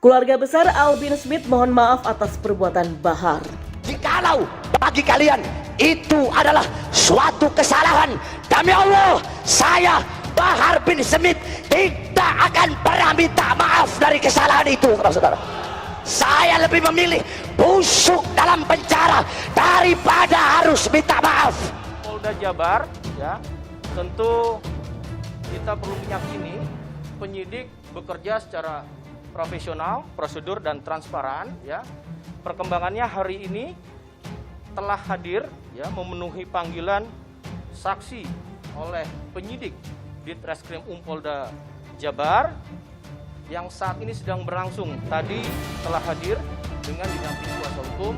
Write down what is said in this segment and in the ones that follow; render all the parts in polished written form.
Keluarga besar Al bin Smith mohon maaf atas perbuatan Bahar. Jikalau bagi kalian itu adalah suatu kesalahan, demi Allah, saya Bahar bin Smith tidak akan pernah minta maaf dari kesalahan itu, saudara. Saya lebih memilih busuk dalam penjara daripada harus minta maaf. Polda Jabar, ya, tentu kita perlu meyakini penyidik bekerja secara profesional, prosedur dan transparan, ya. Perkembangannya hari ini telah hadir, ya, memenuhi panggilan saksi oleh penyidik Ditreskrim Polda Jabar yang saat ini sedang berlangsung. Tadi telah hadir dengan didampingi kuasa hukum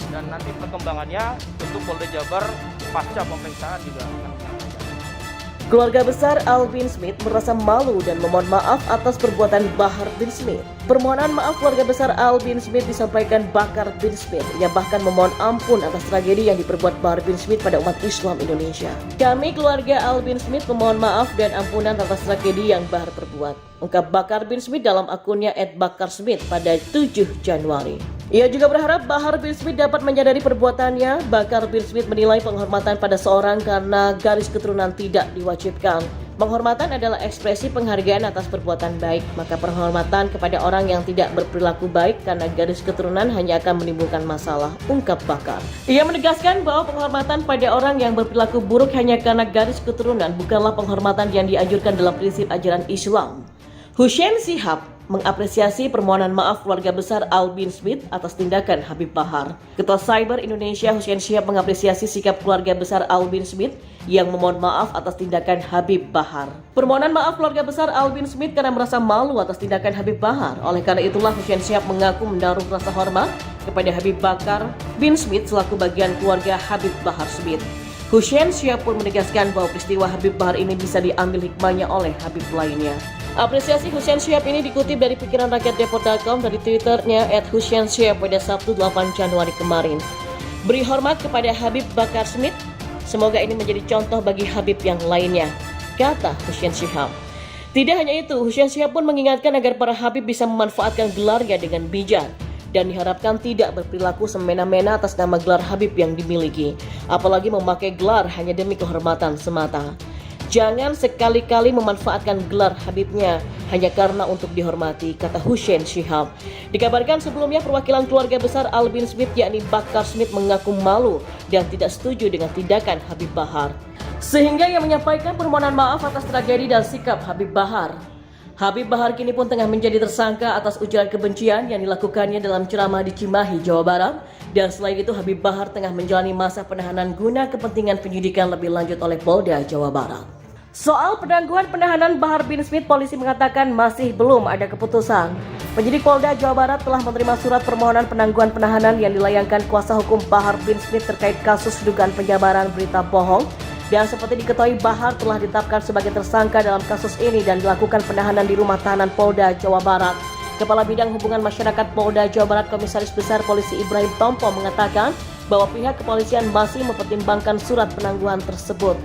dan nanti perkembangannya tentu Polda Jabar pasca pemeriksaan juga akan menyampaikan. Keluarga besar Al bin Smith merasa malu dan memohon maaf atas perbuatan Bahar bin Smith. Permohonan maaf keluarga besar Al bin Smith disampaikan Bakar bin Smith. Ia bahkan memohon ampun atas tragedi yang diperbuat Bahar bin Smith pada umat Islam Indonesia. Kami keluarga Al bin Smith memohon maaf dan ampunan atas tragedi yang Bahar perbuat, ungkap Bakar bin Smith dalam akunnya @bakarsmith pada 7 Januari. Ia juga berharap Bahar bin Smith dapat menyadari perbuatannya. Bakar bin Smith menilai penghormatan pada seorang karena garis keturunan tidak diwajibkan. Penghormatan adalah ekspresi penghargaan atas perbuatan baik, maka penghormatan kepada orang yang tidak berperilaku baik karena garis keturunan hanya akan menimbulkan masalah, ungkap Bakar. Ia menegaskan bahwa penghormatan pada orang yang berperilaku buruk hanya karena garis keturunan bukanlah penghormatan yang dianjurkan dalam prinsip ajaran Islam. Hussein Shihab mengapresiasi permohonan maaf keluarga besar Al bin Smith atas tindakan Habib Bahar. Ketua Cyber Indonesia Hussein Shihab mengapresiasi sikap keluarga besar Al bin Smith yang memohon maaf atas tindakan Habib Bahar. Permohonan maaf keluarga besar Al bin Smith karena merasa malu atas tindakan Habib Bahar. Oleh karena itulah Hussein Shihab mengaku menaruh rasa hormat kepada Habib Bakar bin Smith selaku bagian keluarga Habib Bahar Smith. Hussein Shihab pun menegaskan bahwa peristiwa Habib Bahar ini bisa diambil hikmahnya oleh Habib lainnya. Apresiasi Hussein Shihab ini dikutip dari pikiranrakyatdeport.com dari Twitternya @HusseinShihab pada Sabtu 8 Januari kemarin. Beri hormat kepada Habib Bakar Smith, semoga ini menjadi contoh bagi Habib yang lainnya, kata Hussein Shihab. Tidak hanya itu, Hussein Shihab pun mengingatkan agar para Habib bisa memanfaatkan gelarnya dengan bijak dan diharapkan tidak berperilaku semena-mena atas nama gelar Habib yang dimiliki, apalagi memakai gelar hanya demi kehormatan semata. Jangan sekali-kali memanfaatkan gelar Habibnya hanya karena untuk dihormati, kata Hussein Shihab. Dikabarkan sebelumnya perwakilan keluarga besar Al bin Smith yakni Bakar Smith mengaku malu dan tidak setuju dengan tindakan Habib Bahar, sehingga ia menyampaikan permohonan maaf atas tragedi dan sikap Habib Bahar. Habib Bahar kini pun tengah menjadi tersangka atas ujaran kebencian yang dilakukannya dalam ceramah di Cimahi, Jawa Barat. Dan selain itu Habib Bahar tengah menjalani masa penahanan guna kepentingan penyidikan lebih lanjut oleh Polda Jawa Barat. Soal penangguhan penahanan Bahar bin Smith, polisi mengatakan masih belum ada keputusan. Penyidik Polda Jawa Barat telah menerima surat permohonan penangguhan penahanan yang dilayangkan kuasa hukum Bahar bin Smith terkait kasus dugaan penyebaran berita bohong. Dan seperti diketahui, Bahar telah ditetapkan sebagai tersangka dalam kasus ini dan dilakukan penahanan di rumah tahanan Polda Jawa Barat. Kepala Bidang Hubungan Masyarakat Polda Jawa Barat Komisaris Besar Polisi Ibrahim Tompo mengatakan bahwa pihak kepolisian masih mempertimbangkan surat penangguhan tersebut.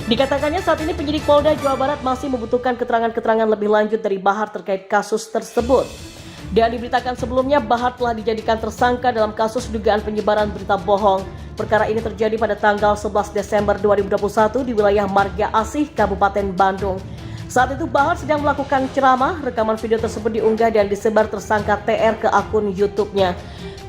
Dikatakannya saat ini penyidik Polda Jawa Barat masih membutuhkan keterangan-keterangan lebih lanjut dari Bahar terkait kasus tersebut. Dan diberitakan sebelumnya Bahar telah dijadikan tersangka dalam kasus dugaan penyebaran berita bohong. Perkara ini terjadi pada tanggal 11 Desember 2021 di wilayah Marga Asih, Kabupaten Bandung. Saat itu Bahar sedang melakukan ceramah. Rekaman video tersebut diunggah dan disebar tersangka TR ke akun YouTube-nya.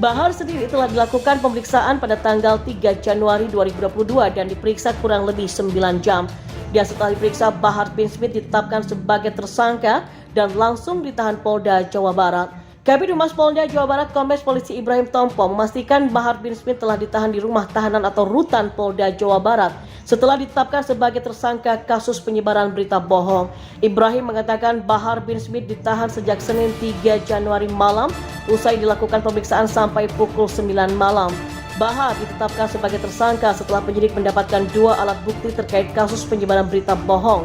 Bahar sendiri telah dilakukan pemeriksaan pada tanggal 3 Januari 2022 dan diperiksa kurang lebih 9 jam. Dan setelah diperiksa, Bahar bin Smith ditetapkan sebagai tersangka dan langsung ditahan Polda Jawa Barat. Kabid Humas Polda Jawa Barat Kombes Polisi Ibrahim Tompo memastikan Bahar bin Smith telah ditahan di rumah tahanan atau rutan Polda Jawa Barat setelah ditetapkan sebagai tersangka kasus penyebaran berita bohong. Ibrahim mengatakan Bahar bin Smith ditahan sejak Senin 3 Januari malam usai dilakukan pemeriksaan sampai pukul 9 malam. Bahar ditetapkan sebagai tersangka setelah penyidik mendapatkan 2 alat bukti terkait kasus penyebaran berita bohong.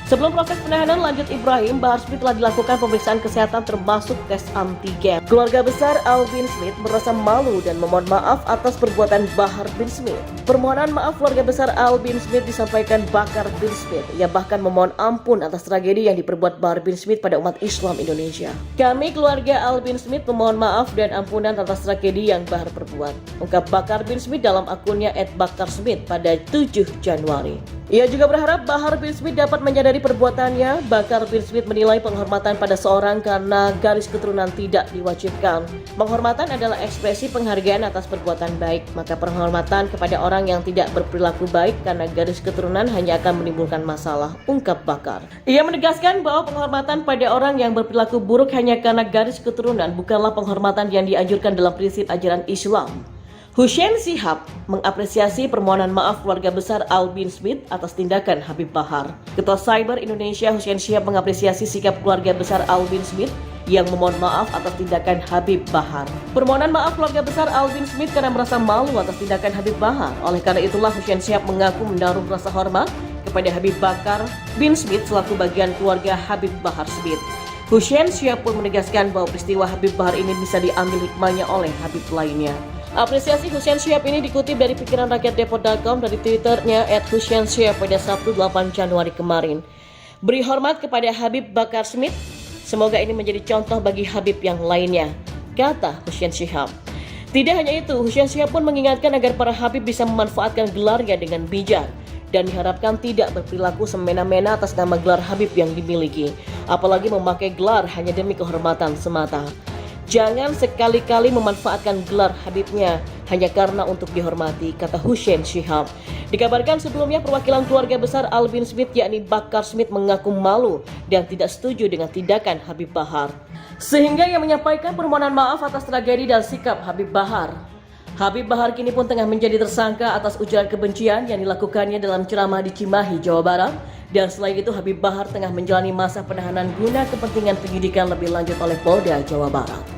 Sebelum proses penahanan lanjut Ibrahim, Bahar Smith telah dilakukan pemeriksaan kesehatan termasuk tes antigen. Keluarga besar Al bin Smith merasa malu dan memohon maaf atas perbuatan Bahar bin Smith. Permohonan maaf keluarga besar Al bin Smith disampaikan Bakar bin Smith. Ia bahkan memohon ampun atas tragedi yang diperbuat Bahar bin Smith pada umat Islam Indonesia. Kami keluarga Al bin Smith memohon maaf dan ampunan atas tragedi yang Bahar perbuat, ungkap Bakar bin Smith dalam akunnya @BakarSmith pada 7 Januari. Ia juga berharap Bahar bin Smith dapat menyadari perbuatannya. Bakar bin Smith menilai penghormatan pada seorang karena garis keturunan tidak diwajibkan. Penghormatan adalah ekspresi penghargaan atas perbuatan baik, maka penghormatan kepada orang yang tidak berperilaku baik karena garis keturunan hanya akan menimbulkan masalah, ungkap Bakar. Ia menegaskan bahwa penghormatan pada orang yang berperilaku buruk hanya karena garis keturunan bukanlah penghormatan yang dianjurkan dalam prinsip ajaran Islam. Hussein Shihab mengapresiasi permohonan maaf keluarga besar Al bin Smith atas tindakan Habib Bahar. Ketua Cyber Indonesia Hussein Shihab mengapresiasi sikap keluarga besar Al bin Smith yang memohon maaf atas tindakan Habib Bahar. Permohonan maaf keluarga besar Al bin Smith karena merasa malu atas tindakan Habib Bahar. Oleh karena itulah Hussein Shihab mengaku menaruh rasa hormat kepada Habib Bakar bin Smith selaku bagian keluarga Habib Bahar Smith. Hussein Shihab pun menegaskan bahwa peristiwa Habib Bahar ini bisa diambil hikmahnya oleh Habib lainnya. Apresiasi Hussein Shihab ini dikutip dari pikiranrakyatdepot.com dari Twitternya @HusseinShihab pada Sabtu 8 Januari kemarin. Beri hormat kepada Habib Bakar Smith, semoga ini menjadi contoh bagi Habib yang lainnya, kata Hussein Shihab. Tidak hanya itu, Hussein Shihab pun mengingatkan agar para Habib bisa memanfaatkan gelarnya dengan bijak dan diharapkan tidak berperilaku semena-mena atas nama gelar Habib yang dimiliki, apalagi memakai gelar hanya demi kehormatan semata. Jangan sekali-kali memanfaatkan gelar Habibnya hanya karena untuk dihormati, kata Hussein Shihab. Dikabarkan sebelumnya perwakilan keluarga besar Al bin Smith yakni Bakar Smith mengaku malu dan tidak setuju dengan tindakan Habib Bahar, sehingga ia menyampaikan permohonan maaf atas tragedi dan sikap Habib Bahar. Habib Bahar kini pun tengah menjadi tersangka atas ujaran kebencian yang dilakukannya dalam ceramah di Cimahi, Jawa Barat. Dan selain itu Habib Bahar tengah menjalani masa penahanan guna kepentingan penyidikan lebih lanjut oleh Polda Jawa Barat.